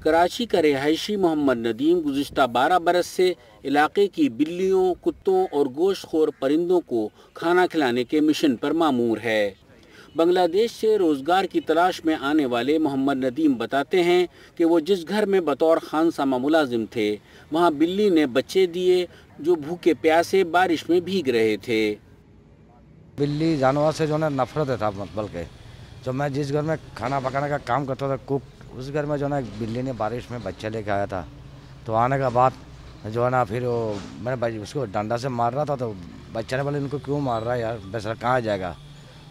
कराची का रिहायशी मोहम्मद नदीम गुज़िश्ता 12 बरस से इलाके की बिल्लियों, कुत्तों और गोश्तखोर परिंदों को खाना खिलाने के मिशन पर मामूर है। बांग्लादेश से रोज़गार की तलाश में आने वाले मोहम्मद नदीम बताते हैं कि वो जिस घर में बतौर खानसामा मुलाजिम थे, वहाँ बिल्ली ने बच्चे दिए जो भूखे प्यासे बारिश में भीग रहे थे। बिल्ली जानवर से जो है नफरत था, बल्कि जो मैं जिस घर में खाना पकाने का काम करता था, कुक, उस घर में जो है बिल्ली ने बारिश में बच्चे लेके आया था। तो आने के बाद जो है ना, फिर वो मैंने उसको डंडा से मार रहा था, तो बच्चे ने बोले इनको क्यों मार रहा है यार, बेचारा कहाँ जाएगा।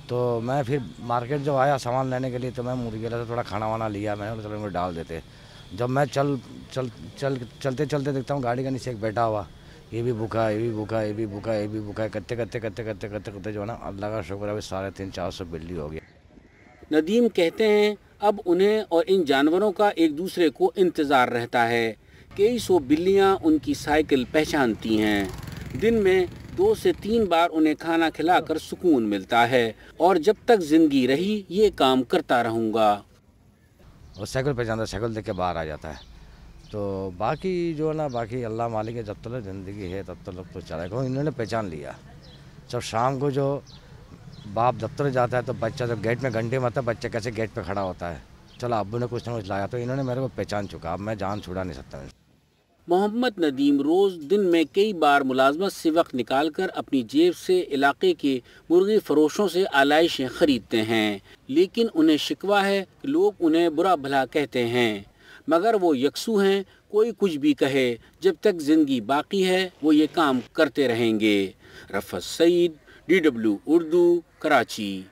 तो मैं फिर मार्केट जो आया सामान लेने के लिए, तो मैं मुर्गी से थोड़ा खाना वाना लिया, मैंने चलो इनको डाल देते। जब मैं चलते चलते देखता हूँ गाड़ी के नीचे एक बैठा हुआ, ये भी भूखा है, ये भी भूखा है, ये भी भूखा है, ये भी भूखा है, करते जो है ना, अल्लाह का शुक्र है अभी 350-400 बिल्ली हो गया। नदीम कहते हैं अब उन्हें और इन जानवरों का एक दूसरे को इंतज़ार रहता है। कई सौ बिल्लियाँ उनकी साइकिल पहचानती हैं। दिन में 2 से 3 बार उन्हें खाना खिलाकर सुकून मिलता है और जब तक जिंदगी रही ये काम करता रहूँगा। और साइकिल पहचानता, साइकिल देख के बाहर आ जाता है। तो बाकी जो है ना, बाकी अल्लाह मालिक है, जब तक ज़िंदगी है तब तक तो चलेगा। इन्होंने पहचान लिया। जब शाम को जो बाप दफ्तर जाता है तो बच्चा जब गेट में घंटे मारता है, बच्चा कैसे गेट पे खड़ा होता है, चलो अब्बू ने कुछ ना कुछ लाया, तो इन्होंने मेरे को पहचान चुका। अब मैं जान छुड़ा नहीं सकता। मोहम्मद नदीम रोज़ दिन में कई बार मुलाजमत से वक्त निकालकर अपनी जेब से इलाके के मुर्गी फरोशों से आलाइशें खरीदते हैं, लेकिन उन्हें शिकवा है कि लोग उन्हें बुरा भला कहते हैं। मगर वो यकसू हैं, कोई कुछ भी कहे, जब तक जिंदगी बाकी है वो ये काम करते रहेंगे। रफ़त सईद, DW उर्दू, कराची।